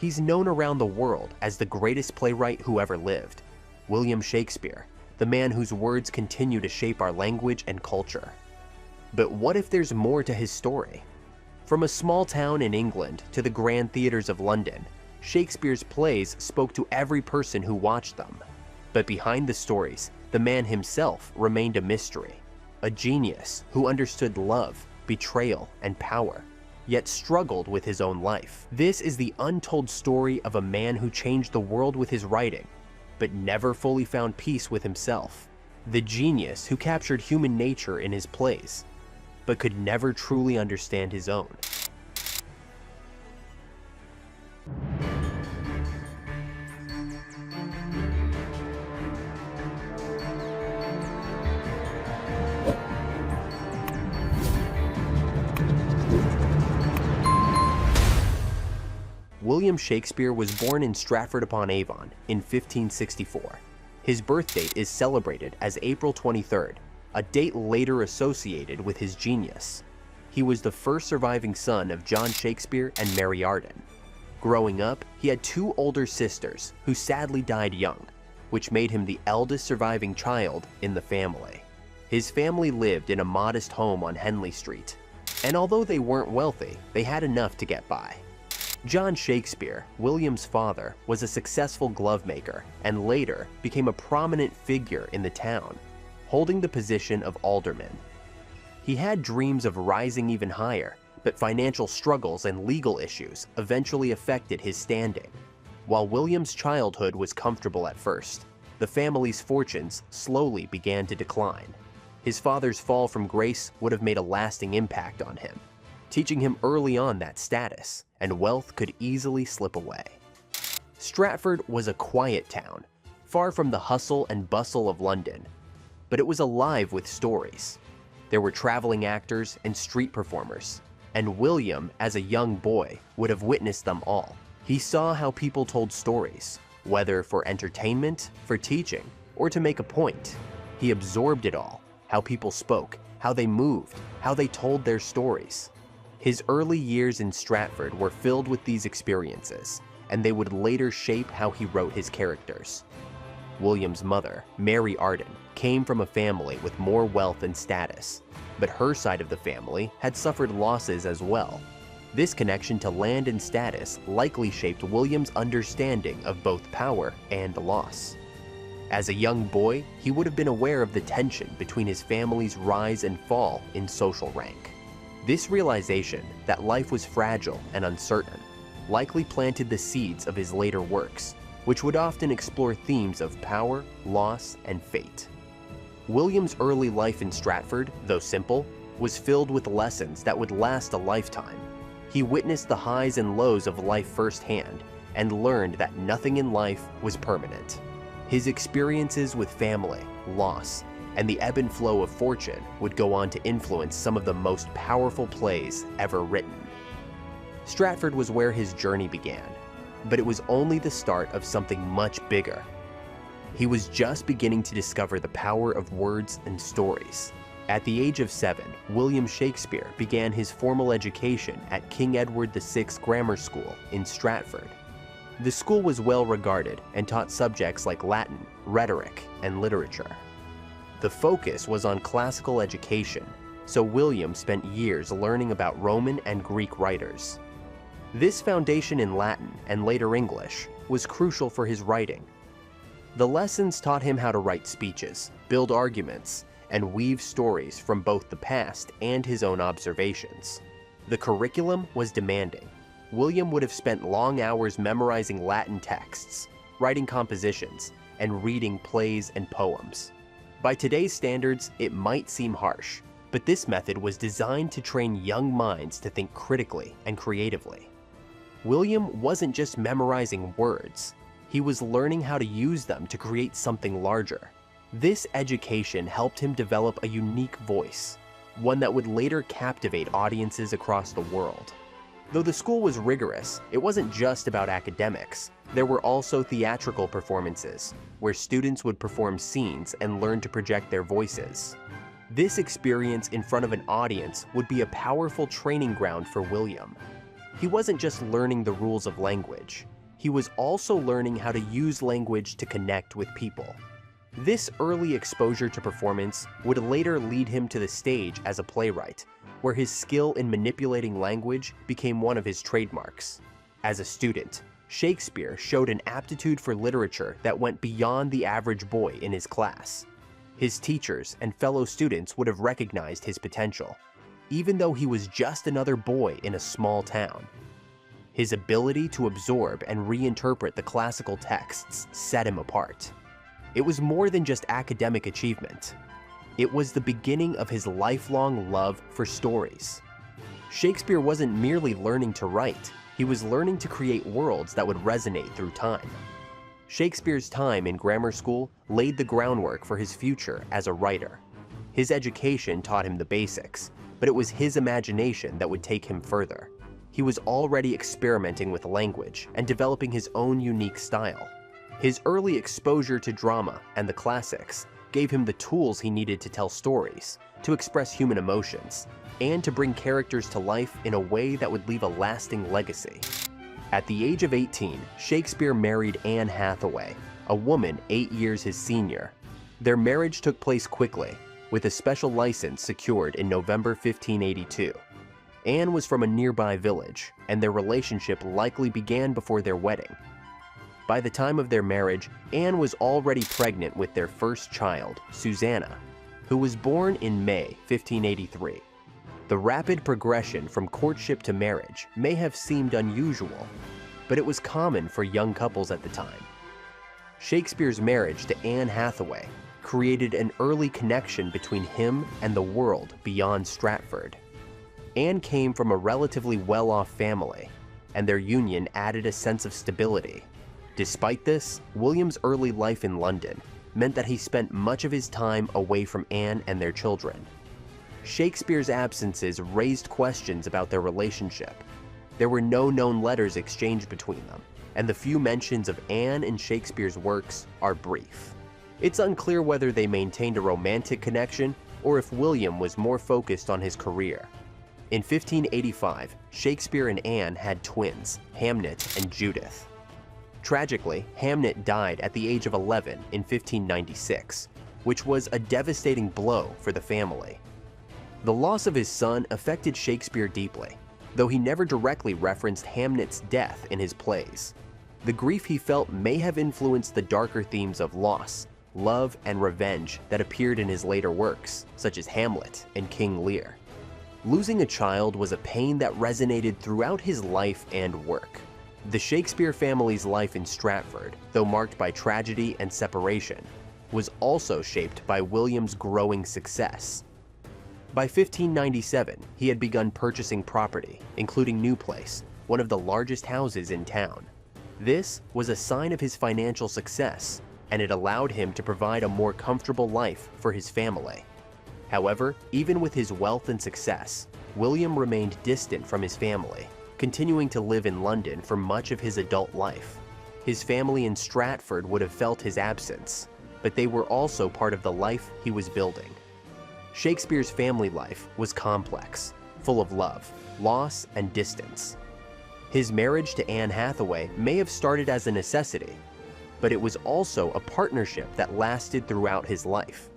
He's known around the world as the greatest playwright who ever lived, William Shakespeare, the man whose words continue to shape our language and culture. But what if there's more to his story? From a small town in England to the grand theaters of London, Shakespeare's plays spoke to every person who watched them. But behind the stories, the man himself remained a mystery, a genius who understood love, betrayal, and power, yet struggled with his own life. This is the untold story of a man who changed the world with his writing, but never fully found peace with himself. The genius who captured human nature in his plays, but could never truly understand his own. William Shakespeare was born in Stratford-upon-Avon in 1564. His birth date is celebrated as April 23rd, a date later associated with his genius. He was the first surviving son of John Shakespeare and Mary Arden. Growing up, he had two older sisters who sadly died young, which made him the eldest surviving child in the family. His family lived in a modest home on Henley Street, and although they weren't wealthy, they had enough to get by. John Shakespeare, William's father, was a successful glove maker and later became a prominent figure in the town, holding the position of alderman. He had dreams of rising even higher, but financial struggles and legal issues eventually affected his standing. While William's childhood was comfortable at first, the family's fortunes slowly began to decline. His father's fall from grace would have made a lasting impact on him, teaching him early on that status and wealth could easily slip away. Stratford was a quiet town, far from the hustle and bustle of London, but it was alive with stories. There were traveling actors and street performers, and William, as a young boy, would have witnessed them all. He saw how people told stories, whether for entertainment, for teaching, or to make a point. He absorbed it all, how people spoke, how they moved, how they told their stories. His early years in Stratford were filled with these experiences, and they would later shape how he wrote his characters. William's mother, Mary Arden, came from a family with more wealth and status, but her side of the family had suffered losses as well. This connection to land and status likely shaped William's understanding of both power and loss. As a young boy, he would have been aware of the tension between his family's rise and fall in social rank. This realization that life was fragile and uncertain likely planted the seeds of his later works, which would often explore themes of power, loss, and fate. William's early life in Stratford, though simple, was filled with lessons that would last a lifetime. He witnessed the highs and lows of life firsthand and learned that nothing in life was permanent. His experiences with family, loss, and the ebb and flow of fortune would go on to influence some of the most powerful plays ever written. Stratford was where his journey began, but it was only the start of something much bigger. He was just beginning to discover the power of words and stories. At the age of 7, William Shakespeare began his formal education at King Edward VI Grammar School in Stratford. The school was well regarded and taught subjects like Latin, rhetoric, and literature. The focus was on classical education, so William spent years learning about Roman and Greek writers. This foundation in Latin and later English was crucial for his writing. The lessons taught him how to write speeches, build arguments, and weave stories from both the past and his own observations. The curriculum was demanding. William would have spent long hours memorizing Latin texts, writing compositions, and reading plays and poems. By today's standards, it might seem harsh, but this method was designed to train young minds to think critically and creatively. William wasn't just memorizing words, he was learning how to use them to create something larger. This education helped him develop a unique voice, one that would later captivate audiences across the world. Though the school was rigorous, it wasn't just about academics. There were also theatrical performances, where students would perform scenes and learn to project their voices. This experience in front of an audience would be a powerful training ground for William. He wasn't just learning the rules of language, he was also learning how to use language to connect with people. This early exposure to performance would later lead him to the stage as a playwright, where his skill in manipulating language became one of his trademarks. As a student, Shakespeare showed an aptitude for literature that went beyond the average boy in his class. His teachers and fellow students would have recognized his potential, even though he was just another boy in a small town. His ability to absorb and reinterpret the classical texts set him apart. It was more than just academic achievement. It was the beginning of his lifelong love for stories. Shakespeare wasn't merely learning to write, he was learning to create worlds that would resonate through time. Shakespeare's time in grammar school laid the groundwork for his future as a writer. His education taught him the basics, but it was his imagination that would take him further. He was already experimenting with language and developing his own unique style. His early exposure to drama and the classics gave him the tools he needed to tell stories, to express human emotions, and to bring characters to life in a way that would leave a lasting legacy. At the age of 18, Shakespeare married Anne Hathaway, a woman 8 years his senior. Their marriage took place quickly, with a special license secured in November 1582. Anne was from a nearby village, and their relationship likely began before their wedding. By the time of their marriage, Anne was already pregnant with their first child, Susanna, who was born in May 1583. The rapid progression from courtship to marriage may have seemed unusual, but it was common for young couples at the time. Shakespeare's marriage to Anne Hathaway created an early connection between him and the world beyond Stratford. Anne came from a relatively well-off family, and their union added a sense of stability. Despite this, William's early life in London meant that he spent much of his time away from Anne and their children. Shakespeare's absences raised questions about their relationship. There were no known letters exchanged between them, and the few mentions of Anne in Shakespeare's works are brief. It's unclear whether they maintained a romantic connection or if William was more focused on his career. In 1585, Shakespeare and Anne had twins, Hamnet and Judith. Tragically, Hamnet died at the age of 11 in 1596, which was a devastating blow for the family. The loss of his son affected Shakespeare deeply, though he never directly referenced Hamnet's death in his plays. The grief he felt may have influenced the darker themes of loss, love, and revenge that appeared in his later works, such as Hamlet and King Lear. Losing a child was a pain that resonated throughout his life and work. The Shakespeare family's life in Stratford, though marked by tragedy and separation, was also shaped by William's growing success. By 1597, he had begun purchasing property, including New Place, one of the largest houses in town. This was a sign of his financial success, and it allowed him to provide a more comfortable life for his family. However, even with his wealth and success, William remained distant from his family, continuing to live in London for much of his adult life. His family in Stratford would have felt his absence, but they were also part of the life he was building. Shakespeare's family life was complex, full of love, loss, and distance. His marriage to Anne Hathaway may have started as a necessity, but it was also a partnership that lasted throughout his life.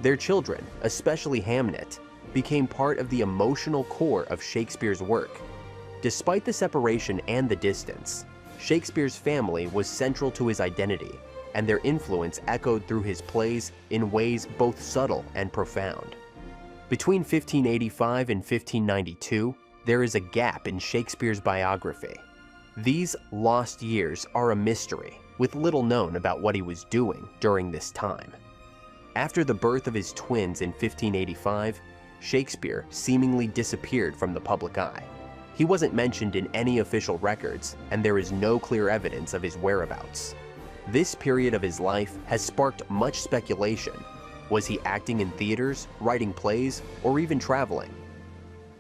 Their children, especially Hamnet, became part of the emotional core of Shakespeare's work. Despite the separation and the distance, Shakespeare's family was central to his identity, and their influence echoed through his plays in ways both subtle and profound. Between 1585 and 1592, there is a gap in Shakespeare's biography. These lost years are a mystery, with little known about what he was doing during this time. After the birth of his twins in 1585, Shakespeare seemingly disappeared from the public eye. He wasn't mentioned in any official records, and there is no clear evidence of his whereabouts. This period of his life has sparked much speculation. Was he acting in theaters, writing plays, or even traveling?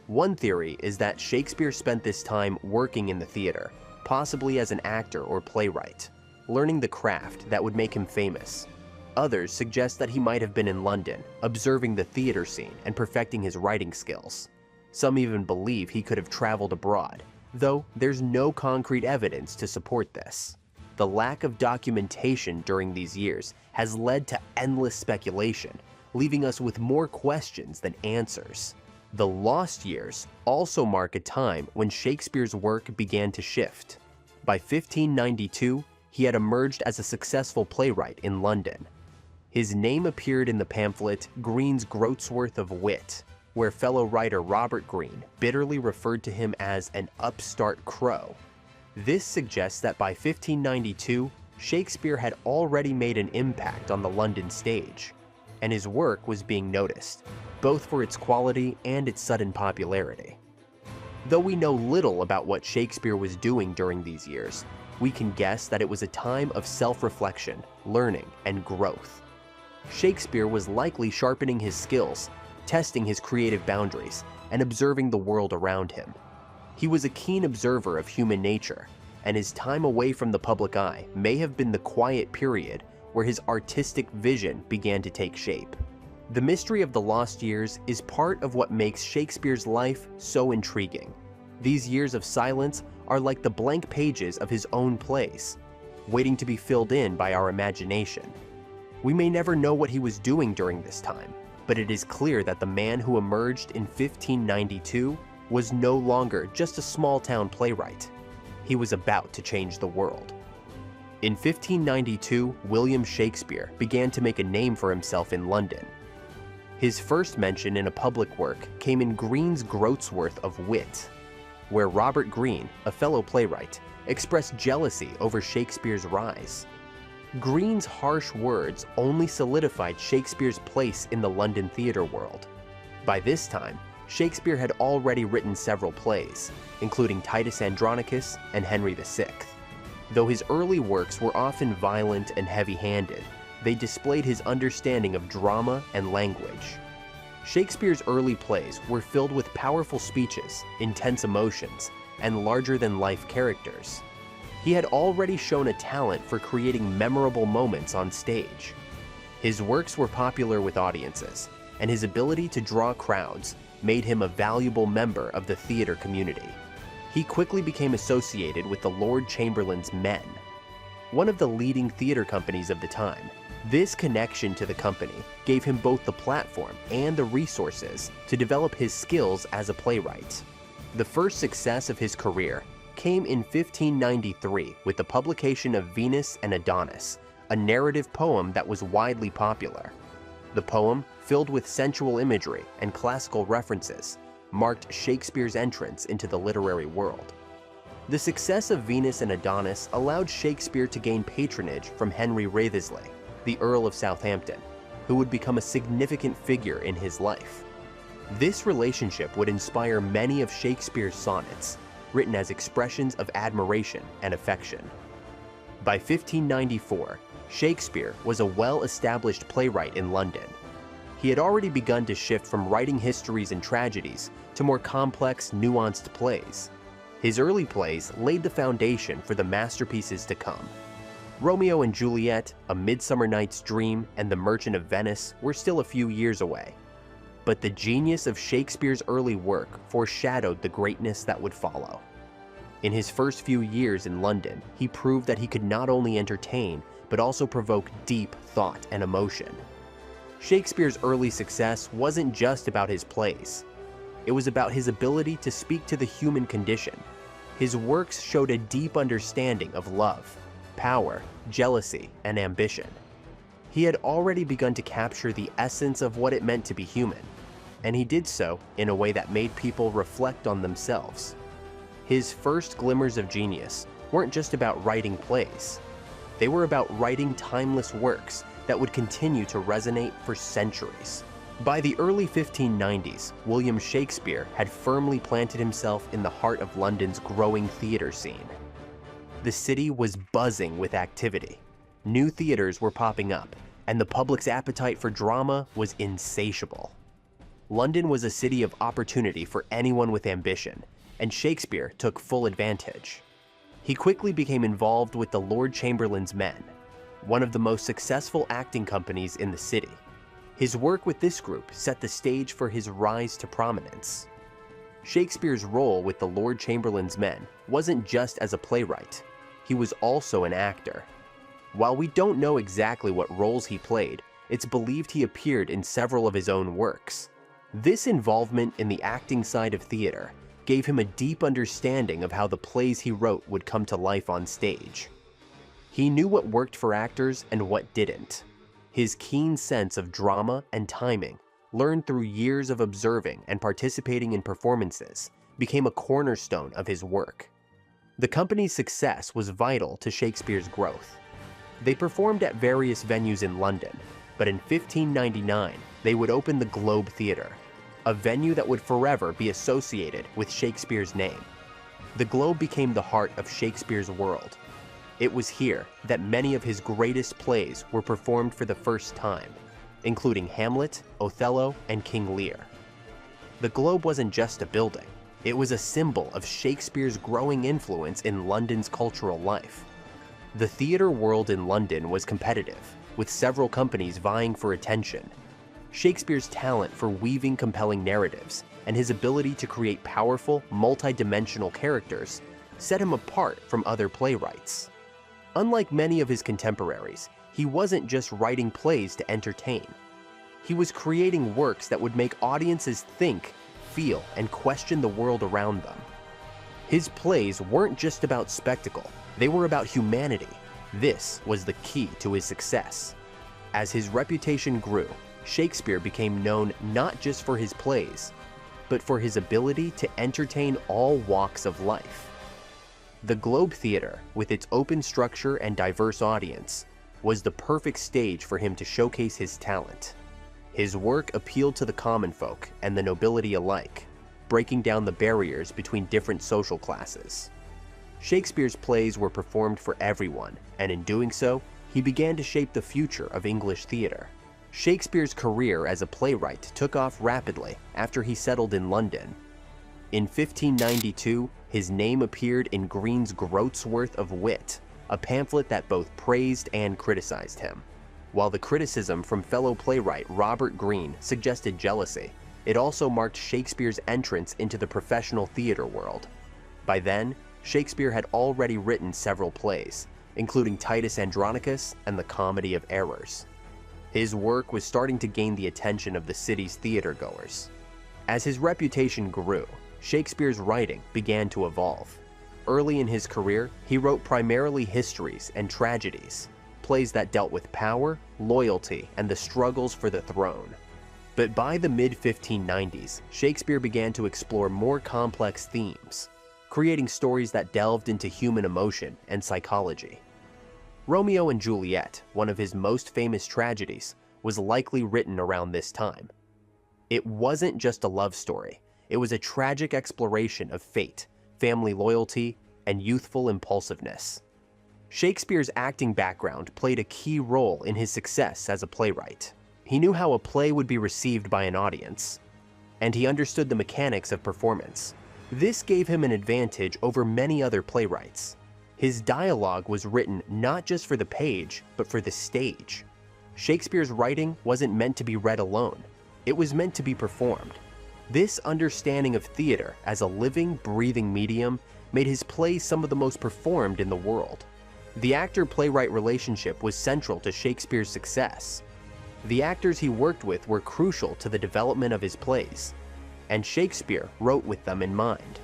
One theory is that Shakespeare spent this time working in the theater, possibly as an actor or playwright, learning the craft that would make him famous. Others suggest that he might have been in London, observing the theater scene and perfecting his writing skills. Some even believe he could have traveled abroad, though there's no concrete evidence to support this. The lack of documentation during these years has led to endless speculation, leaving us with more questions than answers. The lost years also mark a time when Shakespeare's work began to shift. By 1592, he had emerged as a successful playwright in London. His name appeared in the pamphlet Green's Groatsworth of Wit, where fellow writer Robert Greene bitterly referred to him as an upstart crow. This suggests that by 1592, Shakespeare had already made an impact on the London stage, and his work was being noticed, both for its quality and its sudden popularity. Though we know little about what Shakespeare was doing during these years, we can guess that it was a time of self-reflection, learning, and growth. Shakespeare was likely sharpening his skills, testing his creative boundaries, and observing the world around him. He was a keen observer of human nature, and his time away from the public eye may have been the quiet period where his artistic vision began to take shape. The mystery of the lost years is part of what makes Shakespeare's life so intriguing. These years of silence are like the blank pages of his own plays, waiting to be filled in by our imagination. We may never know what he was doing during this time, but it is clear that the man who emerged in 1592 was no longer just a small-town playwright. He was about to change the world. In 1592, William Shakespeare began to make a name for himself in London. His first mention in a public work came in Green's Groatsworth of Wit, where Robert Greene, a fellow playwright, expressed jealousy over Shakespeare's rise. Greene's harsh words only solidified Shakespeare's place in the London theater world. By this time, Shakespeare had already written several plays, including Titus Andronicus and Henry VI. Though his early works were often violent and heavy-handed, they displayed his understanding of drama and language. Shakespeare's early plays were filled with powerful speeches, intense emotions, and larger-than-life characters. He had already shown a talent for creating memorable moments on stage. His works were popular with audiences, and his ability to draw crowds made him a valuable member of the theater community. He quickly became associated with the Lord Chamberlain's Men, one of the leading theater companies of the time. This connection to the company gave him both the platform and the resources to develop his skills as a playwright. The first success of his career came in 1593 with the publication of Venus and Adonis, a narrative poem that was widely popular. The poem, filled with sensual imagery and classical references, marked Shakespeare's entrance into the literary world. The success of Venus and Adonis allowed Shakespeare to gain patronage from Henry Wriothesley, the Earl of Southampton, who would become a significant figure in his life. This relationship would inspire many of Shakespeare's sonnets, written as expressions of admiration and affection. By 1594, Shakespeare was a well-established playwright in London. He had already begun to shift from writing histories and tragedies to more complex, nuanced plays. His early plays laid the foundation for the masterpieces to come. Romeo and Juliet, A Midsummer Night's Dream, and The Merchant of Venice were still a few years away. But the genius of Shakespeare's early work foreshadowed the greatness that would follow. In his first few years in London, he proved that he could not only entertain, but also provoke deep thought and emotion. Shakespeare's early success wasn't just about his plays. It was about his ability to speak to the human condition. His works showed a deep understanding of love, power, jealousy, and ambition. He had already begun to capture the essence of what it meant to be human, and he did so in a way that made people reflect on themselves. His first glimmers of genius weren't just about writing plays. They were about writing timeless works that would continue to resonate for centuries. By the early 1590s, William Shakespeare had firmly planted himself in the heart of London's growing theater scene. The city was buzzing with activity. New theaters were popping up, and the public's appetite for drama was insatiable. London was a city of opportunity for anyone with ambition, and Shakespeare took full advantage. He quickly became involved with the Lord Chamberlain's Men, one of the most successful acting companies in the city. His work with this group set the stage for his rise to prominence. Shakespeare's role with the Lord Chamberlain's men wasn't just as a playwright, he was also an actor. While we don't know exactly what roles he played, it's believed he appeared in several of his own works. This involvement in the acting side of theater gave him a deep understanding of how the plays he wrote would come to life on stage. He knew what worked for actors and what didn't. His keen sense of drama and timing, learned through years of observing and participating in performances, became a cornerstone of his work. The company's success was vital to Shakespeare's growth. They performed at various venues in London, but in 1599, they would open the Globe Theatre, a venue that would forever be associated with Shakespeare's name. The Globe became the heart of Shakespeare's world. It was here that many of his greatest plays were performed for the first time, including Hamlet, Othello, and King Lear. The Globe wasn't just a building, it was a symbol of Shakespeare's growing influence in London's cultural life. The theater world in London was competitive, with several companies vying for attention. Shakespeare's talent for weaving compelling narratives and his ability to create powerful, multi-dimensional characters set him apart from other playwrights. Unlike many of his contemporaries, he wasn't just writing plays to entertain. He was creating works that would make audiences think, feel, and question the world around them. His plays weren't just about spectacle, they were about humanity. This was the key to his success. As his reputation grew, Shakespeare became known not just for his plays, but for his ability to entertain all walks of life. The Globe Theatre, with its open structure and diverse audience, was the perfect stage for him to showcase his talent. His work appealed to the common folk and the nobility alike, breaking down the barriers between different social classes. Shakespeare's plays were performed for everyone, and in doing so, he began to shape the future of English theatre. Shakespeare's career as a playwright took off rapidly after he settled in London. In 1592, his name appeared in Green's Groat's Worth of Wit, a pamphlet that both praised and criticized him. While the criticism from fellow playwright Robert Greene suggested jealousy, it also marked Shakespeare's entrance into the professional theater world. By then, Shakespeare had already written several plays, including Titus Andronicus and The Comedy of Errors. His work was starting to gain the attention of the city's theatergoers. As his reputation grew, Shakespeare's writing began to evolve. Early in his career, he wrote primarily histories and tragedies, plays that dealt with power, loyalty, and the struggles for the throne. But by the mid-1590s, Shakespeare began to explore more complex themes, creating stories that delved into human emotion and psychology. Romeo and Juliet, one of his most famous tragedies, was likely written around this time. It wasn't just a love story, it was a tragic exploration of fate, family loyalty, and youthful impulsiveness. Shakespeare's acting background played a key role in his success as a playwright. He knew how a play would be received by an audience, and he understood the mechanics of performance. This gave him an advantage over many other playwrights. His dialogue was written not just for the page, but for the stage. Shakespeare's writing wasn't meant to be read alone, it was meant to be performed. This understanding of theater as a living, breathing medium made his plays some of the most performed in the world. The actor-playwright relationship was central to Shakespeare's success. The actors he worked with were crucial to the development of his plays, and Shakespeare wrote with them in mind.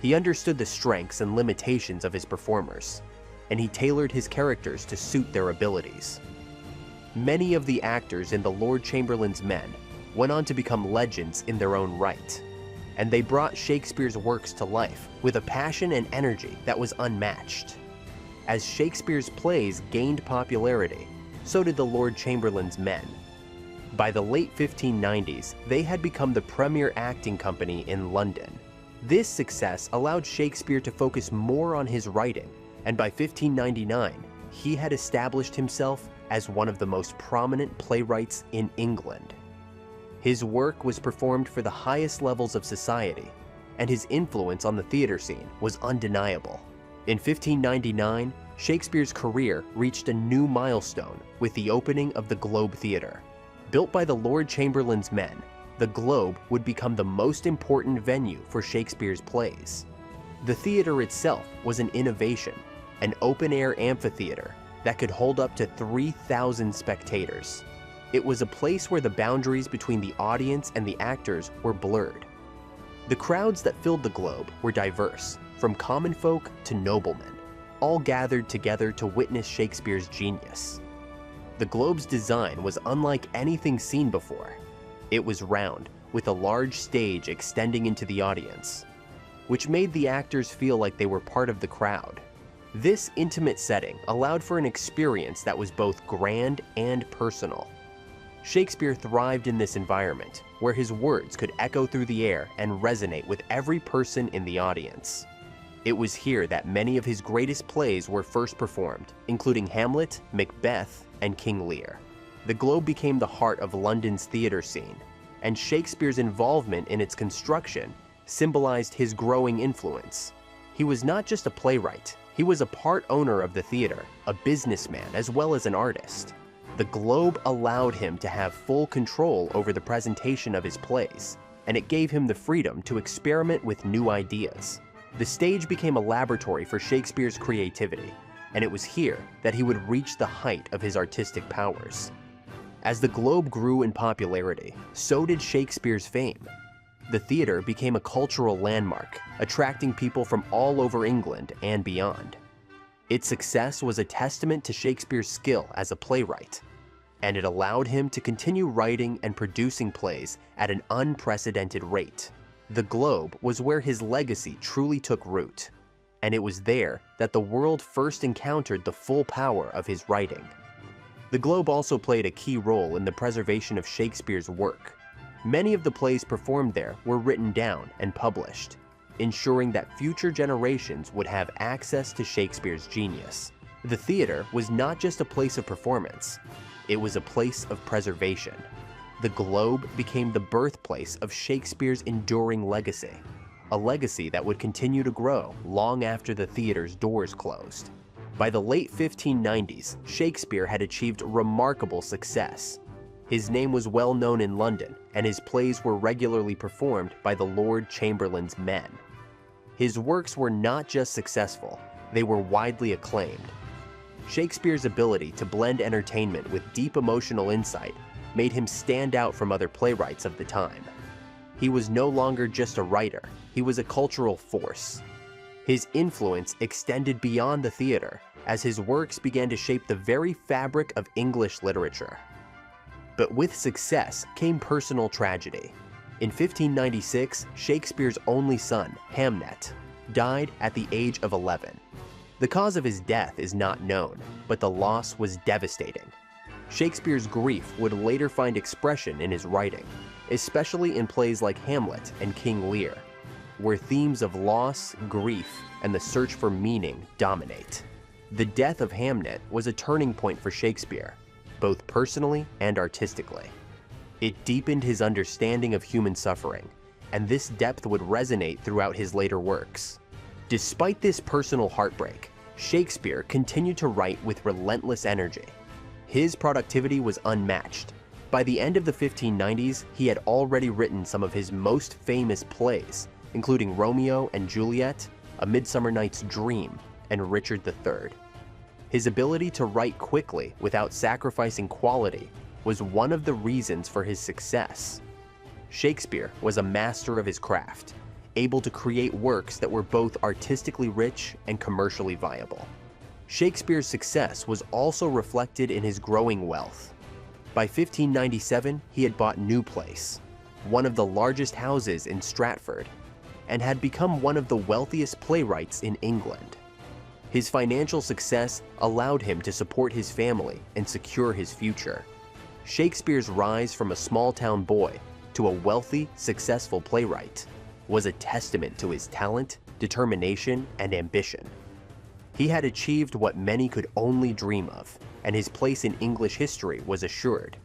He understood the strengths and limitations of his performers, and he tailored his characters to suit their abilities. Many of the actors in the Lord Chamberlain's Men went on to become legends in their own right, and they brought Shakespeare's works to life with a passion and energy that was unmatched. As Shakespeare's plays gained popularity, so did the Lord Chamberlain's Men. By the late 1590s, they had become the premier acting company in London. This success allowed Shakespeare to focus more on his writing, and by 1599, he had established himself as one of the most prominent playwrights in England. His work was performed for the highest levels of society, and his influence on the theater scene was undeniable. In 1599, Shakespeare's career reached a new milestone with the opening of the Globe Theatre. Built by the Lord Chamberlain's Men, the Globe would become the most important venue for Shakespeare's plays. The theater itself was an innovation, an open-air amphitheater that could hold up to 3,000 spectators. It was a place where the boundaries between the audience and the actors were blurred. The crowds that filled the Globe were diverse, from common folk to noblemen, all gathered together to witness Shakespeare's genius. The Globe's design was unlike anything seen before. It was round, with a large stage extending into the audience, which made the actors feel like they were part of the crowd. This intimate setting allowed for an experience that was both grand and personal. Shakespeare thrived in this environment, where his words could echo through the air and resonate with every person in the audience. It was here that many of his greatest plays were first performed, including Hamlet, Macbeth, and King Lear. The Globe became the heart of London's theater scene, and Shakespeare's involvement in its construction symbolized his growing influence. He was not just a playwright, he was a part owner of the theater, a businessman, as well as an artist. The Globe allowed him to have full control over the presentation of his plays, and it gave him the freedom to experiment with new ideas. The stage became a laboratory for Shakespeare's creativity, and it was here that he would reach the height of his artistic powers. As the Globe grew in popularity, so did Shakespeare's fame. The theater became a cultural landmark, attracting people from all over England and beyond. Its success was a testament to Shakespeare's skill as a playwright, and it allowed him to continue writing and producing plays at an unprecedented rate. The Globe was where his legacy truly took root, and it was there that the world first encountered the full power of his writing. The Globe also played a key role in the preservation of Shakespeare's work. Many of the plays performed there were written down and published, ensuring that future generations would have access to Shakespeare's genius. The theater was not just a place of performance, it was a place of preservation. The Globe became the birthplace of Shakespeare's enduring legacy, a legacy that would continue to grow long after the theater's doors closed. By the late 1590s, Shakespeare had achieved remarkable success. His name was well known in London, and his plays were regularly performed by the Lord Chamberlain's men. His works were not just successful, they were widely acclaimed. Shakespeare's ability to blend entertainment with deep emotional insight made him stand out from other playwrights of the time. He was no longer just a writer, he was a cultural force. His influence extended beyond the theater as his works began to shape the very fabric of English literature. But with success came personal tragedy. In 1596, Shakespeare's only son, Hamnet, died at the age of 11. The cause of his death is not known, but the loss was devastating. Shakespeare's grief would later find expression in his writing, especially in plays like Hamlet and King Lear, where themes of loss, grief, and the search for meaning dominate. The death of Hamnet was a turning point for Shakespeare, both personally and artistically. It deepened his understanding of human suffering, and this depth would resonate throughout his later works. Despite this personal heartbreak, Shakespeare continued to write with relentless energy. His productivity was unmatched. By the end of the 1590s, he had already written some of his most famous plays, including Romeo and Juliet, A Midsummer Night's Dream, and Richard III. His ability to write quickly without sacrificing quality was one of the reasons for his success. Shakespeare was a master of his craft, able to create works that were both artistically rich and commercially viable. Shakespeare's success was also reflected in his growing wealth. By 1597, he had bought New Place, one of the largest houses in Stratford, and had become one of the wealthiest playwrights in England. His financial success allowed him to support his family and secure his future. Shakespeare's rise from a small-town boy to a wealthy, successful playwright was a testament to his talent, determination, and ambition. He had achieved what many could only dream of, and his place in English history was assured.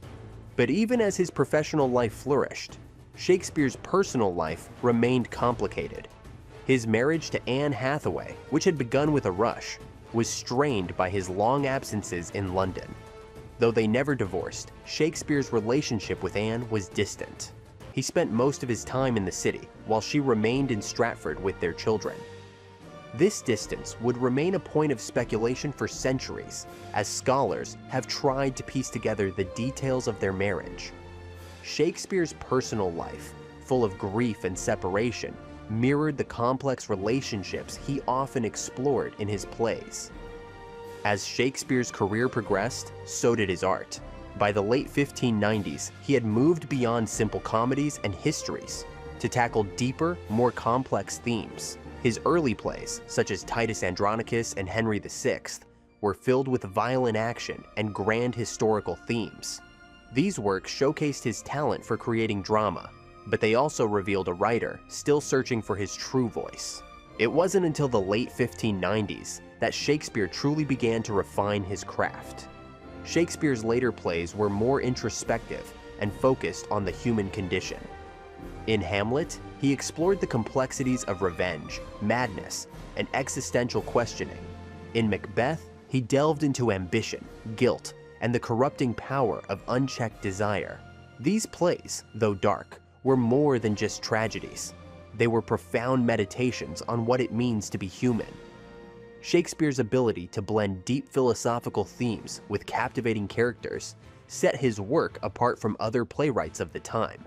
But even as his professional life flourished, Shakespeare's personal life remained complicated. His marriage to Anne Hathaway, which had begun with a rush, was strained by his long absences in London. Though they never divorced, Shakespeare's relationship with Anne was distant. He spent most of his time in the city, while she remained in Stratford with their children. This distance would remain a point of speculation for centuries, as scholars have tried to piece together the details of their marriage. Shakespeare's personal life, full of grief and separation, mirrored the complex relationships he often explored in his plays. As Shakespeare's career progressed, so did his art. By the late 1590s, he had moved beyond simple comedies and histories to tackle deeper, more complex themes. His early plays, such as Titus Andronicus and Henry VI, were filled with violent action and grand historical themes. These works showcased his talent for creating drama, but they also revealed a writer still searching for his true voice. It wasn't until the late 1590s that Shakespeare truly began to refine his craft. Shakespeare's later plays were more introspective and focused on the human condition. In Hamlet, he explored the complexities of revenge, madness, and existential questioning. In Macbeth, he delved into ambition, guilt, and the corrupting power of unchecked desire. These plays, though dark, were more than just tragedies. They were profound meditations on what it means to be human. Shakespeare's ability to blend deep philosophical themes with captivating characters set his work apart from other playwrights of the time.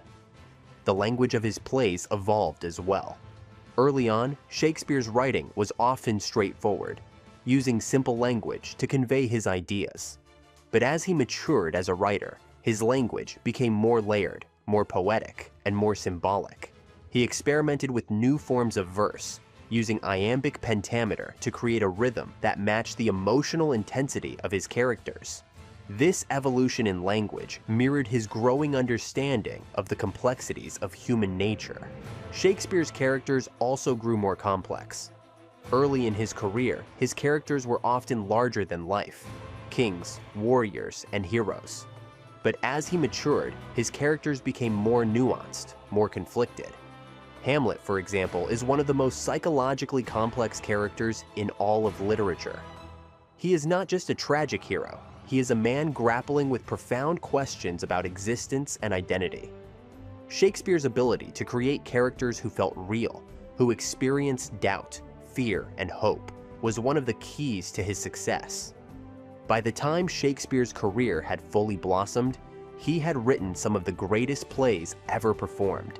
The language of his plays evolved as well. Early on, Shakespeare's writing was often straightforward, using simple language to convey his ideas. But as he matured as a writer, his language became more layered, more poetic, and more symbolic. He experimented with new forms of verse, using iambic pentameter to create a rhythm that matched the emotional intensity of his characters. This evolution in language mirrored his growing understanding of the complexities of human nature. Shakespeare's characters also grew more complex. Early in his career, his characters were often larger than life, kings, warriors, and heroes. But as he matured, his characters became more nuanced, more conflicted. Hamlet, for example, is one of the most psychologically complex characters in all of literature. He is not just a tragic hero, he is a man grappling with profound questions about existence and identity. Shakespeare's ability to create characters who felt real, who experienced doubt, fear, and hope, was one of the keys to his success. By the time Shakespeare's career had fully blossomed, he had written some of the greatest plays ever performed.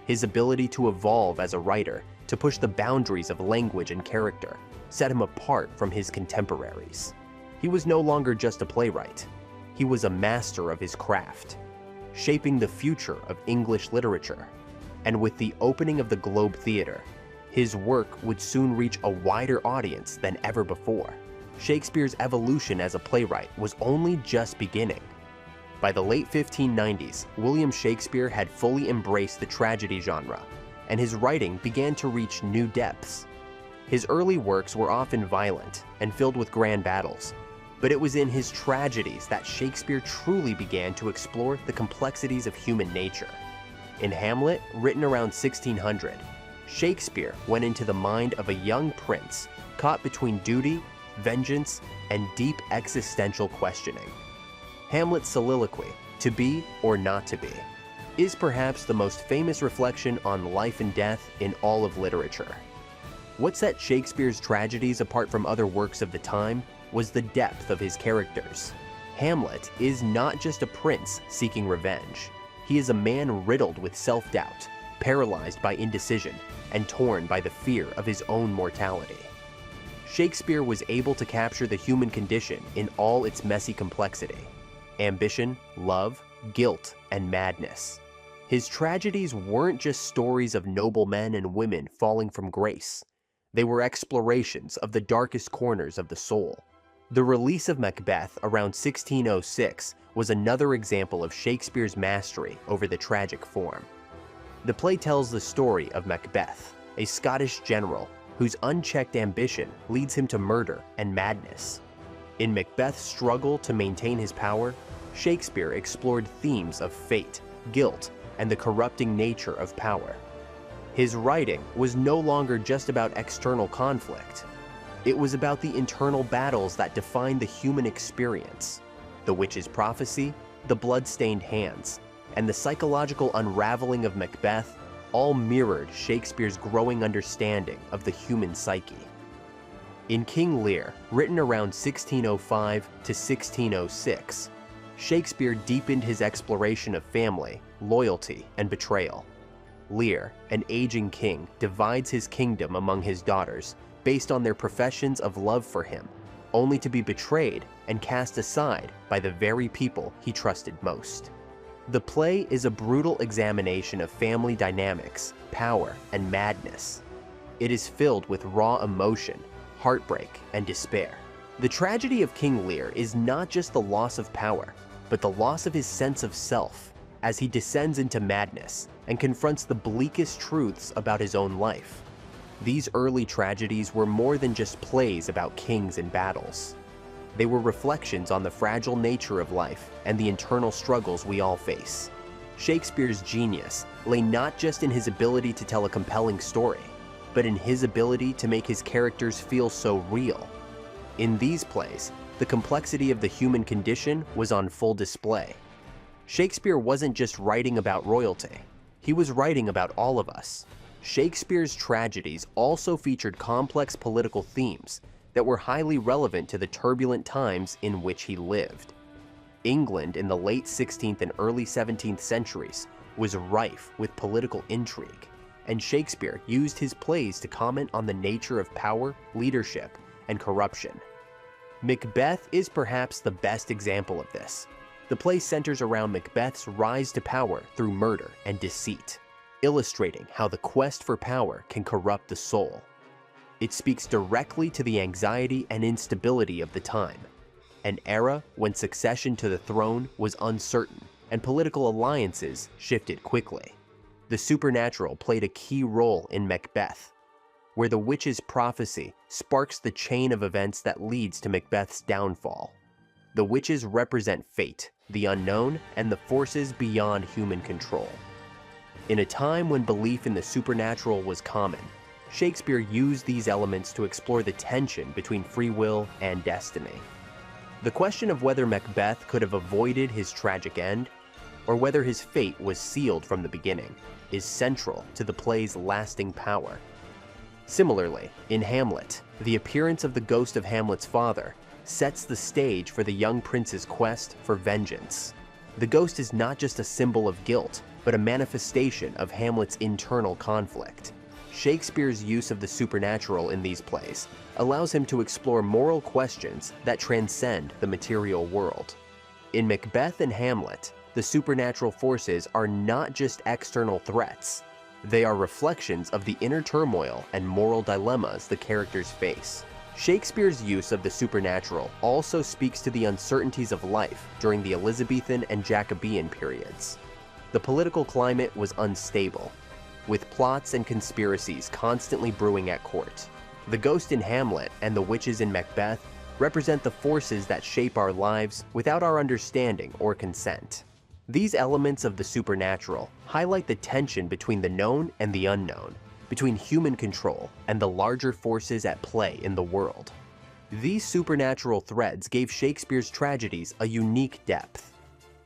His ability to evolve as a writer, to push the boundaries of language and character, set him apart from his contemporaries. He was no longer just a playwright. He was a master of his craft, shaping the future of English literature. And with the opening of the Globe Theatre, his work would soon reach a wider audience than ever before. Shakespeare's evolution as a playwright was only just beginning. By the late 1590s, William Shakespeare had fully embraced the tragedy genre, and his writing began to reach new depths. His early works were often violent and filled with grand battles, but it was in his tragedies that Shakespeare truly began to explore the complexities of human nature. In Hamlet, written around 1600, Shakespeare went into the mind of a young prince caught between duty, vengeance, and deep existential questioning. Hamlet's soliloquy, "To be or not to be," is perhaps the most famous reflection on life and death in all of literature. What set Shakespeare's tragedies apart from other works of the time was the depth of his characters. Hamlet is not just a prince seeking revenge. He is a man riddled with self-doubt, paralyzed by indecision, and torn by the fear of his own mortality. Shakespeare was able to capture the human condition in all its messy complexity: ambition, love, guilt, and madness. His tragedies weren't just stories of noble men and women falling from grace. They were explorations of the darkest corners of the soul. The release of Macbeth around 1606 was another example of Shakespeare's mastery over the tragic form. The play tells the story of Macbeth, a Scottish general whose unchecked ambition leads him to murder and madness. In Macbeth's struggle to maintain his power, Shakespeare explored themes of fate, guilt, and the corrupting nature of power. His writing was no longer just about external conflict. It was about the internal battles that define the human experience: the witch's prophecy, the blood-stained hands, and the psychological unraveling of Macbeth all mirrored Shakespeare's growing understanding of the human psyche. In King Lear, written around 1605 to 1606, Shakespeare deepened his exploration of family, loyalty, and betrayal. Lear, an aging king, divides his kingdom among his daughters based on their professions of love for him, only to be betrayed and cast aside by the very people he trusted most. The play is a brutal examination of family dynamics, power, and madness. It is filled with raw emotion, heartbreak, and despair. The tragedy of King Lear is not just the loss of power, but the loss of his sense of self as he descends into madness and confronts the bleakest truths about his own life. These early tragedies were more than just plays about kings and battles. They were reflections on the fragile nature of life and the internal struggles we all face. Shakespeare's genius lay not just in his ability to tell a compelling story, but in his ability to make his characters feel so real. In these plays, the complexity of the human condition was on full display. Shakespeare wasn't just writing about royalty, he was writing about all of us. Shakespeare's tragedies also featured complex political themes that were highly relevant to the turbulent times in which he lived. England in the late 16th and early 17th centuries was rife with political intrigue, and Shakespeare used his plays to comment on the nature of power, leadership, and corruption. Macbeth is perhaps the best example of this. The play centers around Macbeth's rise to power through murder and deceit, illustrating how the quest for power can corrupt the soul. It speaks directly to the anxiety and instability of the time, an era when succession to the throne was uncertain and political alliances shifted quickly. The supernatural played a key role in Macbeth, where the witch's prophecy sparks the chain of events that leads to Macbeth's downfall. The witches represent fate, the unknown, and the forces beyond human control. In a time when belief in the supernatural was common, Shakespeare used these elements to explore the tension between free will and destiny. The question of whether Macbeth could have avoided his tragic end, or whether his fate was sealed from the beginning, is central to the play's lasting power. Similarly, in Hamlet, the appearance of the ghost of Hamlet's father sets the stage for the young prince's quest for vengeance. The ghost is not just a symbol of guilt, but a manifestation of Hamlet's internal conflict. Shakespeare's use of the supernatural in these plays allows him to explore moral questions that transcend the material world. In Macbeth and Hamlet, the supernatural forces are not just external threats. They are reflections of the inner turmoil and moral dilemmas the characters face. Shakespeare's use of the supernatural also speaks to the uncertainties of life during the Elizabethan and Jacobean periods. The political climate was unstable, with plots and conspiracies constantly brewing at court. The ghost in Hamlet and the witches in Macbeth represent the forces that shape our lives without our understanding or consent. These elements of the supernatural highlight the tension between the known and the unknown, between human control and the larger forces at play in the world. These supernatural threads gave Shakespeare's tragedies a unique depth.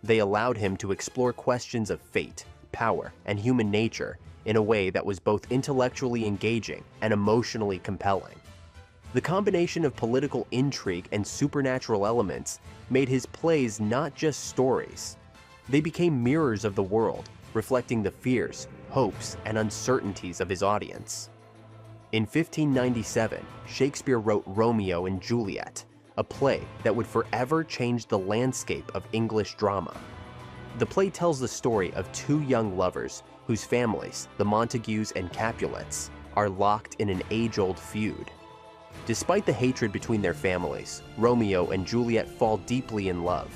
They allowed him to explore questions of fate, power, and human nature in a way that was both intellectually engaging and emotionally compelling. The combination of political intrigue and supernatural elements made his plays not just stories. They became mirrors of the world, reflecting the fears, hopes, and uncertainties of his audience. In 1597, Shakespeare wrote Romeo and Juliet, a play that would forever change the landscape of English drama. The play tells the story of two young lovers whose families, the Montagues and Capulets, are locked in an age-old feud. Despite the hatred between their families, Romeo and Juliet fall deeply in love,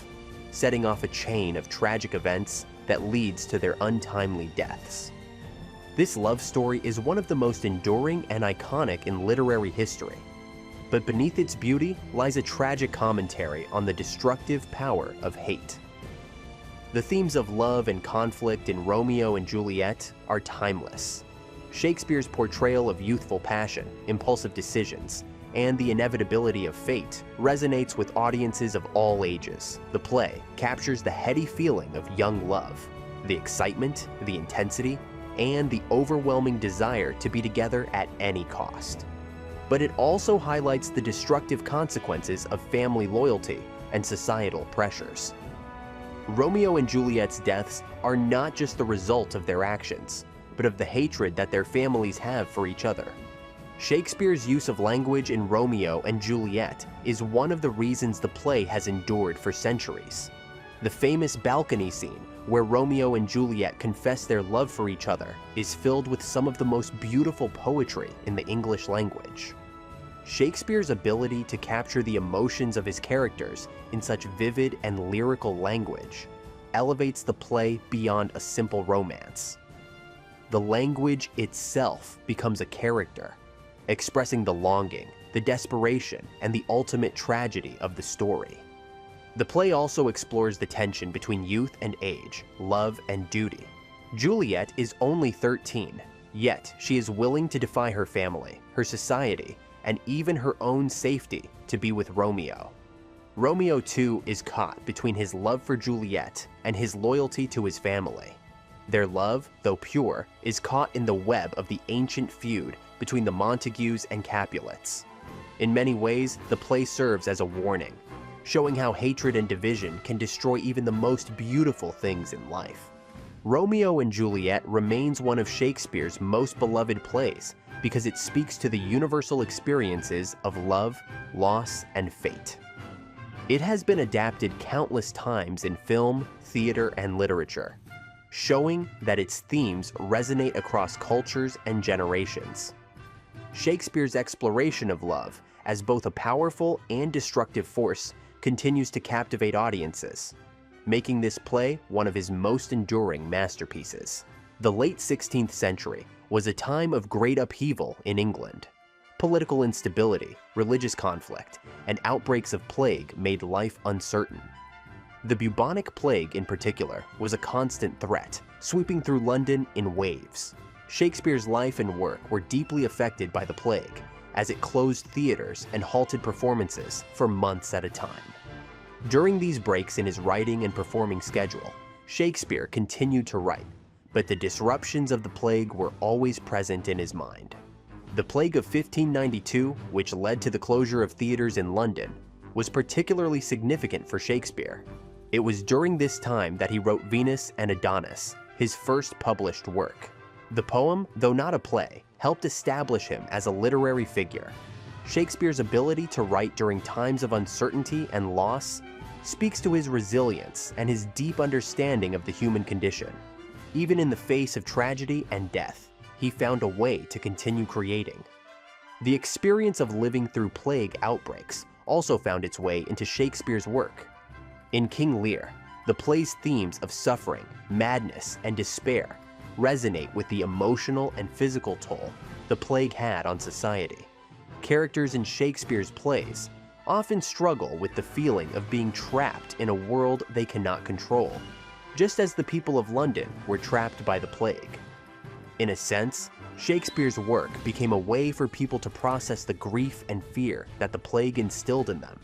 setting off a chain of tragic events that leads to their untimely deaths. This love story is one of the most enduring and iconic in literary history, but beneath its beauty lies a tragic commentary on the destructive power of hate. The themes of love and conflict in Romeo and Juliet are timeless. Shakespeare's portrayal of youthful passion, impulsive decisions, and the inevitability of fate resonates with audiences of all ages. The play captures the heady feeling of young love. the excitement, the intensity, and the overwhelming desire to be together at any cost. But it also highlights the destructive consequences of family loyalty and societal pressures. Romeo and Juliet's deaths are not just the result of their actions, but of the hatred that their families have for each other. Shakespeare's use of language in Romeo and Juliet is one of the reasons the play has endured for centuries. The famous balcony scene, where Romeo and Juliet confess their love for each other, is filled with some of the most beautiful poetry in the English language. Shakespeare's ability to capture the emotions of his characters in such vivid and lyrical language elevates the play beyond a simple romance. The language itself becomes a character, expressing the longing, the desperation, and the ultimate tragedy of the story. The play also explores the tension between youth and age, love and duty. Juliet is only 13, yet she is willing to defy her family, her society, and even her own safety to be with Romeo. Romeo too is caught between his love for Juliet and his loyalty to his family. Their love, though pure, is caught in the web of the ancient feud between the Montagues and Capulets. In many ways, the play serves as a warning, showing how hatred and division can destroy even the most beautiful things in life. Romeo and Juliet remains one of Shakespeare's most beloved plays because it speaks to the universal experiences of love, loss, and fate. It has been adapted countless times in film, theater, and literature, showing that its themes resonate across cultures and generations. Shakespeare's exploration of love as both a powerful and destructive force continues to captivate audiences, making this play one of his most enduring masterpieces. The late 16th century was a time of great upheaval in England. Political instability, religious conflict, and outbreaks of plague made life uncertain. The bubonic plague in particular was a constant threat, sweeping through London in waves. Shakespeare's life and work were deeply affected by the plague, as it closed theaters and halted performances for months at a time. During these breaks in his writing and performing schedule, Shakespeare continued to write, but the disruptions of the plague were always present in his mind. The plague of 1592, which led to the closure of theaters in London, was particularly significant for Shakespeare. It was during this time that he wrote Venus and Adonis, his first published work. The poem, though not a play, helped establish him as a literary figure. Shakespeare's ability to write during times of uncertainty and loss speaks to his resilience and his deep understanding of the human condition. Even in the face of tragedy and death, he found a way to continue creating. The experience of living through plague outbreaks also found its way into Shakespeare's work. In King Lear, the play's themes of suffering, madness, and despair resonate with the emotional and physical toll the plague had on society. Characters in Shakespeare's plays often struggle with the feeling of being trapped in a world they cannot control, just as the people of London were trapped by the plague. In a sense, Shakespeare's work became a way for people to process the grief and fear that the plague instilled in them.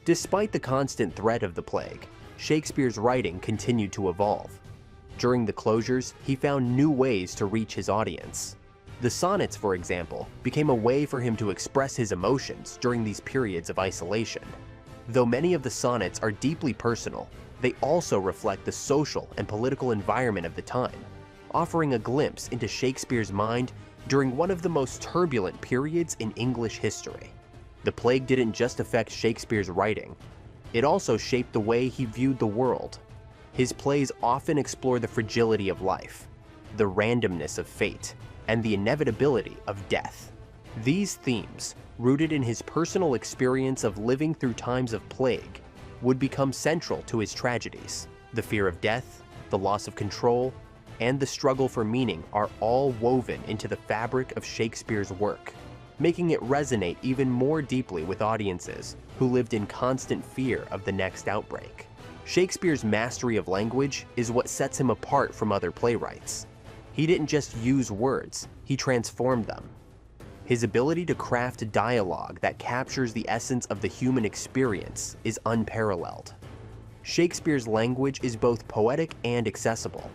Despite the constant threat of the plague, Shakespeare's writing continued to evolve. During the closures, he found new ways to reach his audience. The sonnets, for example, became a way for him to express his emotions during these periods of isolation. Though many of the sonnets are deeply personal, they also reflect the social and political environment of the time, offering a glimpse into Shakespeare's mind during one of the most turbulent periods in English history. The plague didn't just affect Shakespeare's writing, it also shaped the way he viewed the world. His plays often explore the fragility of life, the randomness of fate, and the inevitability of death. These themes, rooted in his personal experience of living through times of plague, would become central to his tragedies. The fear of death, the loss of control, and the struggle for meaning are all woven into the fabric of Shakespeare's work, making it resonate even more deeply with audiences who lived in constant fear of the next outbreak. Shakespeare's mastery of language is what sets him apart from other playwrights. He didn't just use words, he transformed them. His ability to craft dialogue that captures the essence of the human experience is unparalleled. Shakespeare's language is both poetic and accessible.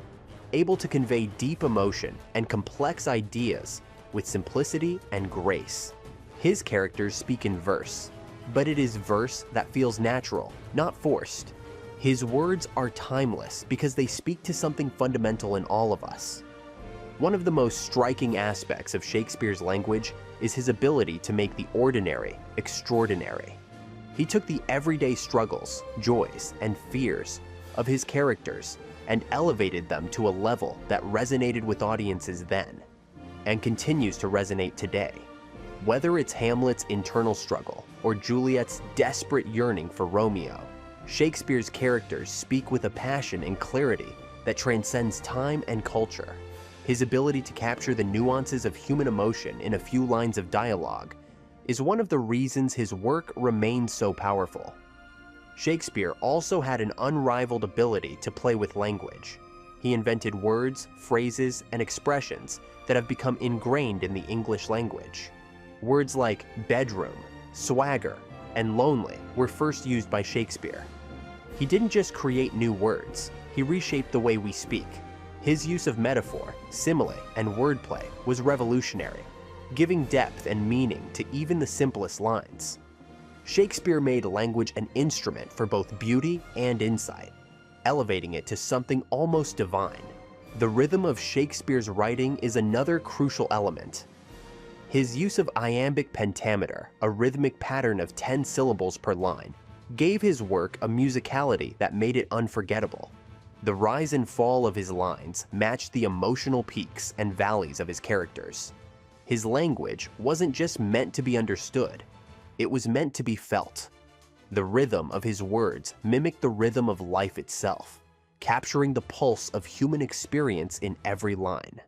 able to convey deep emotion and complex ideas with simplicity and grace. His characters speak in verse, but it is verse that feels natural, not forced. His words are timeless because they speak to something fundamental in all of us. One of the most striking aspects of Shakespeare's language is his ability to make the ordinary extraordinary. He took the everyday struggles, joys, and fears of his characters and elevated them to a level that resonated with audiences then, and continues to resonate today. Whether it's Hamlet's internal struggle or Juliet's desperate yearning for Romeo, Shakespeare's characters speak with a passion and clarity that transcends time and culture. His ability to capture the nuances of human emotion in a few lines of dialogue is one of the reasons his work remains so powerful. Shakespeare also had an unrivaled ability to play with language. He invented words, phrases, and expressions that have become ingrained in the English language. Words like bedroom, swagger, and lonely were first used by Shakespeare. He didn't just create new words, he reshaped the way we speak. His use of metaphor, simile, and wordplay was revolutionary, giving depth and meaning to even the simplest lines. Shakespeare made language an instrument for both beauty and insight, elevating it to something almost divine. The rhythm of Shakespeare's writing is another crucial element. His use of iambic pentameter, a rhythmic pattern of 10 syllables per line, gave his work a musicality that made it unforgettable. The rise and fall of his lines matched the emotional peaks and valleys of his characters. His language wasn't just meant to be understood, it was meant to be felt. The rhythm of his words mimicked the rhythm of life itself, capturing the pulse of human experience in every line.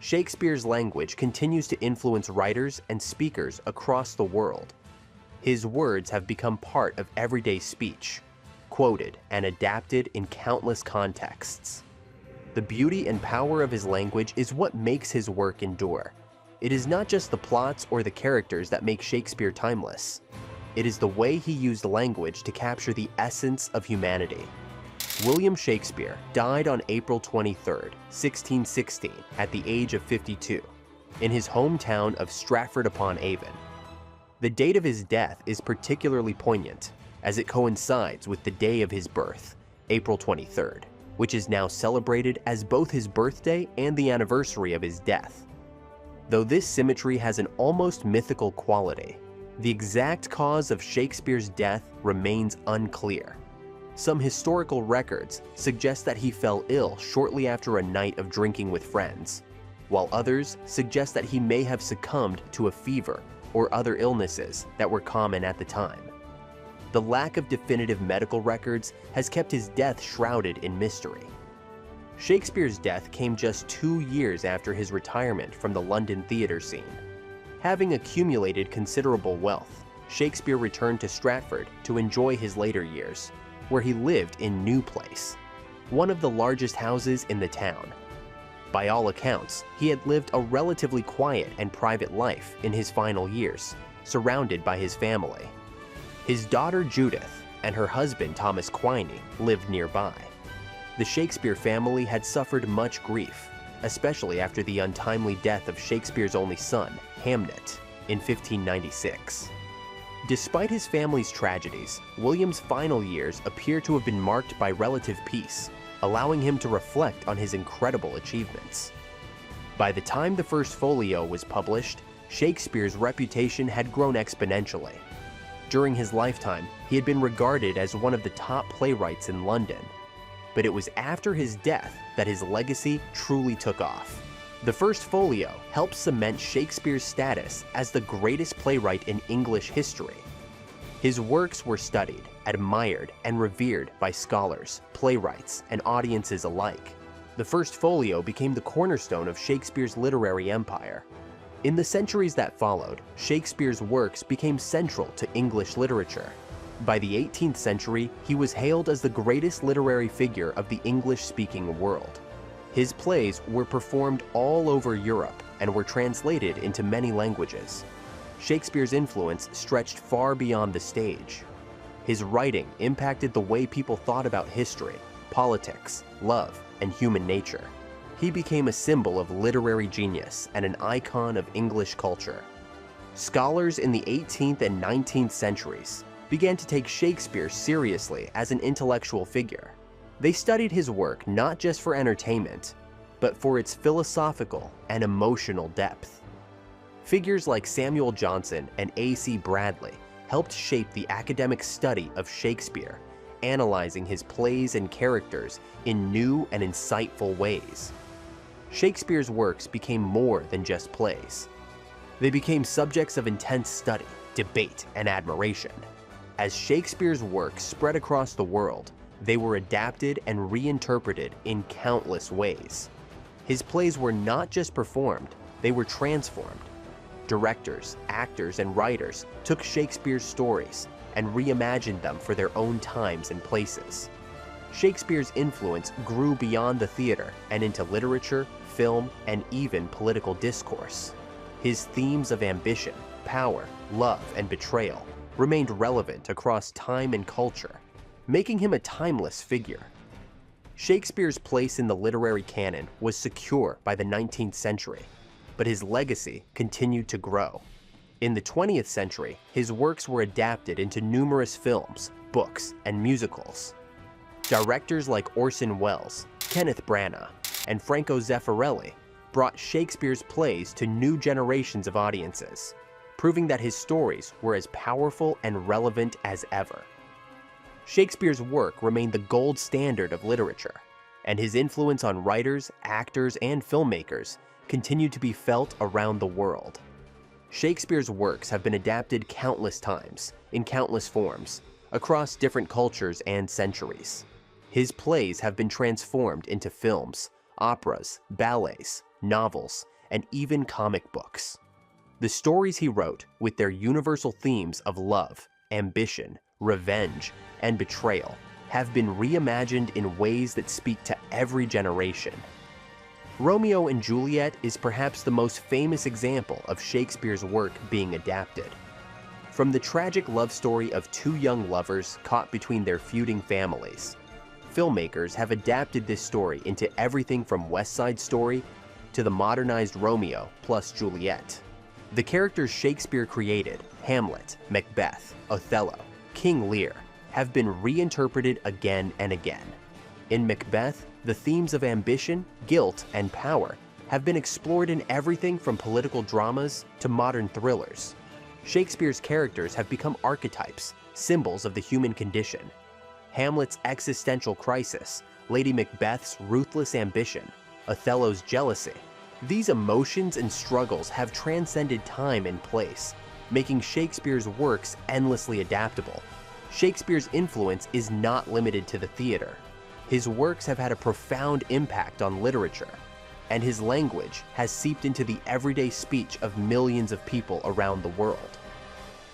Shakespeare's language continues to influence writers and speakers across the world. His words have become part of everyday speech, quoted and adapted in countless contexts. The beauty and power of his language is what makes his work endure. It is not just the plots or the characters that make Shakespeare timeless. It is the way he used language to capture the essence of humanity. William Shakespeare died on April 23, 1616, at the age of 52, in his hometown of Stratford-upon-Avon. The date of his death is particularly poignant, as it coincides with the day of his birth, April 23rd, which is now celebrated as both his birthday and the anniversary of his death. Though this symmetry has an almost mythical quality, the exact cause of Shakespeare's death remains unclear. Some historical records suggest that he fell ill shortly after a night of drinking with friends, while others suggest that he may have succumbed to a fever or other illnesses that were common at the time. The lack of definitive medical records has kept his death shrouded in mystery. Shakespeare's death came just 2 years after his retirement from the London theatre scene. Having accumulated considerable wealth, Shakespeare returned to Stratford to enjoy his later years, where he lived in New Place, one of the largest houses in the town. By all accounts, he had lived a relatively quiet and private life in his final years, surrounded by his family. His daughter Judith and her husband Thomas Quiney lived nearby. The Shakespeare family had suffered much grief, especially after the untimely death of Shakespeare's only son, Hamnet, in 1596. Despite his family's tragedies, William's final years appear to have been marked by relative peace, allowing him to reflect on his incredible achievements. By the time the first folio was published, Shakespeare's reputation had grown exponentially. During his lifetime, he had been regarded as one of the top playwrights in London, but it was after his death that his legacy truly took off. The first folio helped cement Shakespeare's status as the greatest playwright in English history. His works were studied, admired, and revered by scholars, playwrights, and audiences alike. The first folio became the cornerstone of Shakespeare's literary empire. In the centuries that followed, Shakespeare's works became central to English literature. By the 18th century, he was hailed as the greatest literary figure of the English-speaking world. His plays were performed all over Europe and were translated into many languages. Shakespeare's influence stretched far beyond the stage. His writing impacted the way people thought about history, politics, love, and human nature. He became a symbol of literary genius and an icon of English culture. Scholars in the 18th and 19th centuries began to take Shakespeare seriously as an intellectual figure. They studied his work not just for entertainment, but for its philosophical and emotional depth. Figures like Samuel Johnson and A.C. Bradley helped shape the academic study of Shakespeare, analyzing his plays and characters in new and insightful ways. Shakespeare's works became more than just plays. They became subjects of intense study, debate, and admiration. As Shakespeare's works spread across the world, they were adapted and reinterpreted in countless ways. His plays were not just performed, they were transformed. Directors, actors, and writers took Shakespeare's stories and reimagined them for their own times and places. Shakespeare's influence grew beyond the theater and into literature, film, and even political discourse. His themes of ambition, power, love, and betrayal remained relevant across time and culture, making him a timeless figure. Shakespeare's place in the literary canon was secure by the 19th century, but his legacy continued to grow. In the 20th century, his works were adapted into numerous films, books, and musicals. Directors like Orson Welles, Kenneth Branagh, and Franco Zeffirelli brought Shakespeare's plays to new generations of audiences, proving that his stories were as powerful and relevant as ever. Shakespeare's work remained the gold standard of literature, and his influence on writers, actors, and filmmakers continued to be felt around the world. Shakespeare's works have been adapted countless times, in countless forms, across different cultures and centuries. His plays have been transformed into films, operas, ballets, novels, and even comic books. The stories he wrote, with their universal themes of love, ambition, revenge, and betrayal, have been reimagined in ways that speak to every generation. Romeo and Juliet is perhaps the most famous example of Shakespeare's work being adapted. From the tragic love story of two young lovers caught between their feuding families, filmmakers have adapted this story into everything from West Side Story to the modernized Romeo plus Juliet. The characters Shakespeare created, Hamlet, Macbeth, Othello, King Lear, have been reinterpreted again and again. In Macbeth, the themes of ambition, guilt, and power have been explored in everything from political dramas to modern thrillers. Shakespeare's characters have become archetypes, symbols of the human condition. Hamlet's existential crisis, Lady Macbeth's ruthless ambition, Othello's jealousy. These emotions and struggles have transcended time and place, making Shakespeare's works endlessly adaptable. Shakespeare's influence is not limited to the theater. His works have had a profound impact on literature, and his language has seeped into the everyday speech of millions of people around the world.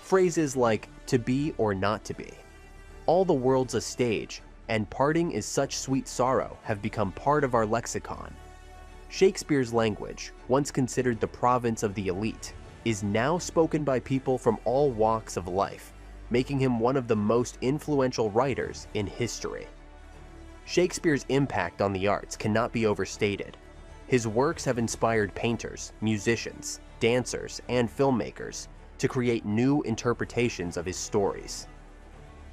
Phrases like "to be or not to be," "all the world's a stage," and "parting is such sweet sorrow" have become part of our lexicon. Shakespeare's language, once considered the province of the elite, is now spoken by people from all walks of life, making him one of the most influential writers in history. Shakespeare's impact on the arts cannot be overstated. His works have inspired painters, musicians, dancers, and filmmakers to create new interpretations of his stories.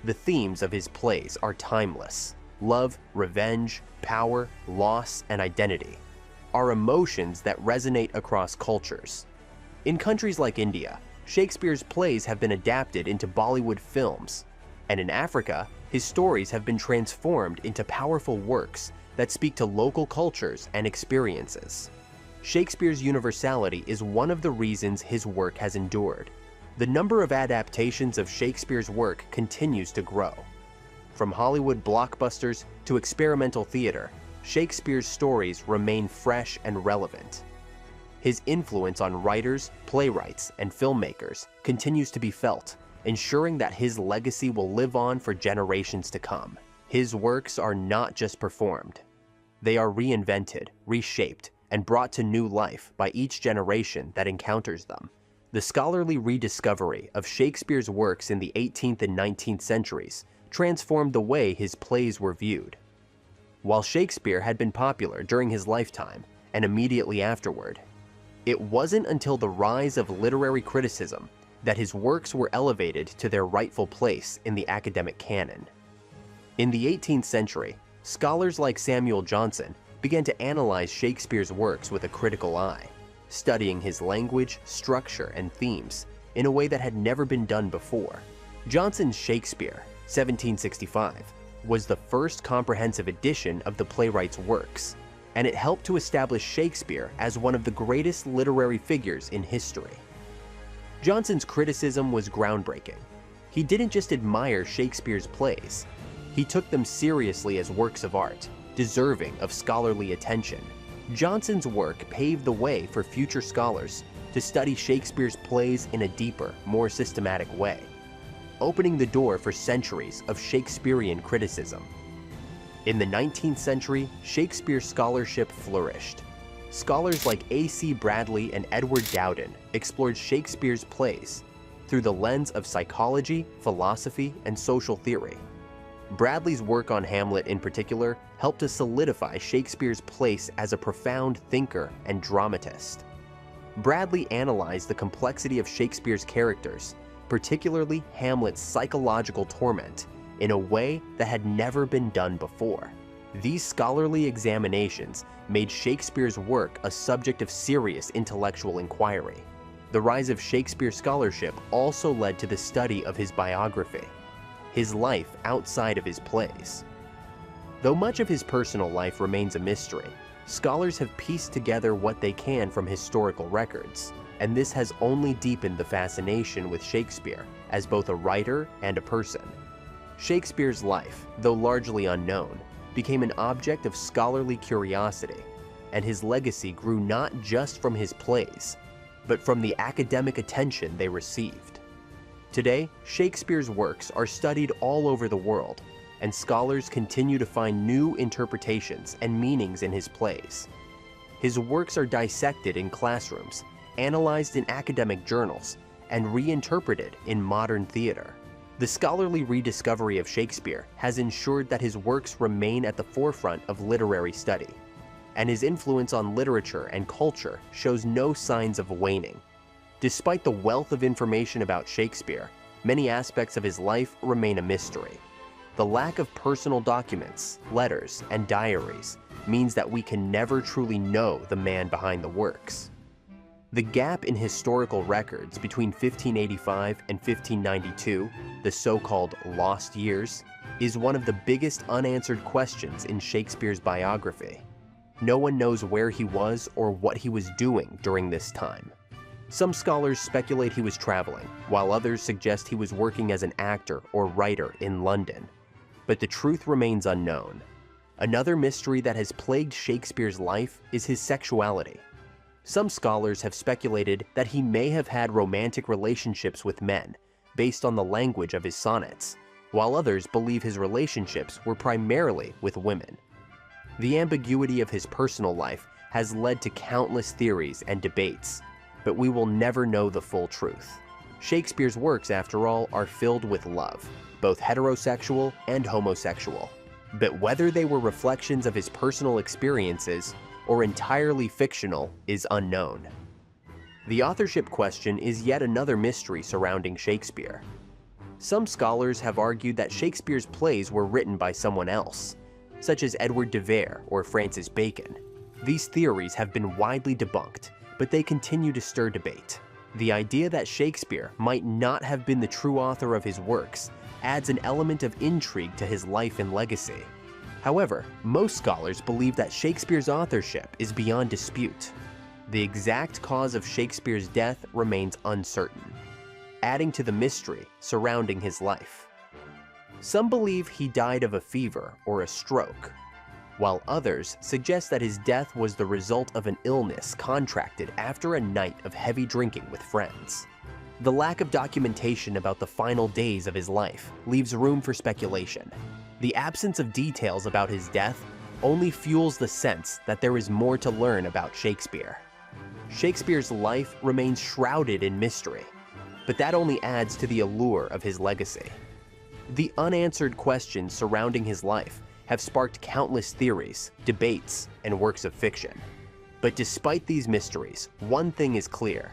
The themes of his plays are timeless. Love, revenge, power, loss, and identity are emotions that resonate across cultures. In countries like India, Shakespeare's plays have been adapted into Bollywood films, and in Africa, his stories have been transformed into powerful works that speak to local cultures and experiences. Shakespeare's universality is one of the reasons his work has endured. The number of adaptations of Shakespeare's work continues to grow. From Hollywood blockbusters to experimental theater, Shakespeare's stories remain fresh and relevant. His influence on writers, playwrights, and filmmakers continues to be felt, ensuring that his legacy will live on for generations to come. His works are not just performed. They are reinvented, reshaped, and brought to new life by each generation that encounters them. The scholarly rediscovery of Shakespeare's works in the 18th and 19th centuries transformed the way his plays were viewed. while Shakespeare had been popular during his lifetime and immediately afterward. It wasn't until the rise of literary criticism that his works were elevated to their rightful place in the academic canon. In the 18th century, scholars like Samuel Johnson began to analyze Shakespeare's works with a critical eye, studying his language, structure, and themes in a way that had never been done before. Johnson's Shakespeare, 1765, was the first comprehensive edition of the playwright's works, and it helped to establish Shakespeare as one of the greatest literary figures in history. Johnson's criticism was groundbreaking. He didn't just admire Shakespeare's plays, he took them seriously as works of art, deserving of scholarly attention. Johnson's work paved the way for future scholars to study Shakespeare's plays in a deeper, more systematic way, opening the door for centuries of Shakespearean criticism. In the 19th century, Shakespeare scholarship flourished. Scholars like A.C. Bradley and Edward Dowden explored Shakespeare's plays through the lens of psychology, philosophy, and social theory. Bradley's work on Hamlet in particular helped to solidify Shakespeare's place as a profound thinker and dramatist. Bradley analyzed the complexity of Shakespeare's characters, particularly Hamlet's psychological torment, in a way that had never been done before. These scholarly examinations made Shakespeare's work a subject of serious intellectual inquiry. The rise of Shakespeare scholarship also led to the study of his biography, his life outside of his plays. Though much of his personal life remains a mystery, scholars have pieced together what they can from historical records, and this has only deepened the fascination with Shakespeare as both a writer and a person. Shakespeare's life, though largely unknown, became an object of scholarly curiosity, and his legacy grew not just from his plays, but from the academic attention they received. Today, Shakespeare's works are studied all over the world, and scholars continue to find new interpretations and meanings in his plays. His works are dissected in classrooms, analyzed in academic journals, and reinterpreted in modern theater. The scholarly rediscovery of Shakespeare has ensured that his works remain at the forefront of literary study, and his influence on literature and culture shows no signs of waning. Despite the wealth of information about Shakespeare, many aspects of his life remain a mystery. The lack of personal documents, letters, and diaries means that we can never truly know the man behind the works. The gap in historical records between 1585 and 1592, the so-called lost years, is one of the biggest unanswered questions in Shakespeare's biography. No one knows where he was or what he was doing during this time. Some scholars speculate he was traveling, while others suggest he was working as an actor or writer in London. But the truth remains unknown. Another mystery that has plagued Shakespeare's life is his sexuality. Some scholars have speculated that he may have had romantic relationships with men, based on the language of his sonnets, while others believe his relationships were primarily with women. The ambiguity of his personal life has led to countless theories and debates, but we will never know the full truth. Shakespeare's works, after all, are filled with love, both heterosexual and homosexual. But whether they were reflections of his personal experiences or entirely fictional is unknown. The authorship question is yet another mystery surrounding Shakespeare. Some scholars have argued that Shakespeare's plays were written by someone else, such as Edward de Vere or Francis Bacon. These theories have been widely debunked, but they continue to stir debate. The idea that Shakespeare might not have been the true author of his works adds an element of intrigue to his life and legacy. However, most scholars believe that Shakespeare's authorship is beyond dispute. The exact cause of Shakespeare's death remains uncertain, adding to the mystery surrounding his life. Some believe he died of a fever or a stroke, while others suggest that his death was the result of an illness contracted after a night of heavy drinking with friends. The lack of documentation about the final days of his life leaves room for speculation. The absence of details about his death only fuels the sense that there is more to learn about Shakespeare. Shakespeare's life remains shrouded in mystery, but that only adds to the allure of his legacy. The unanswered questions surrounding his life have have sparked countless theories, debates, and works of fiction. But despite these mysteries, one thing is clear.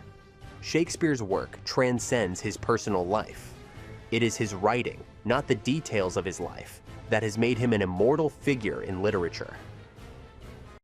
Shakespeare's work transcends his personal life. It is his writing, not the details of his life, that has made him an immortal figure in literature.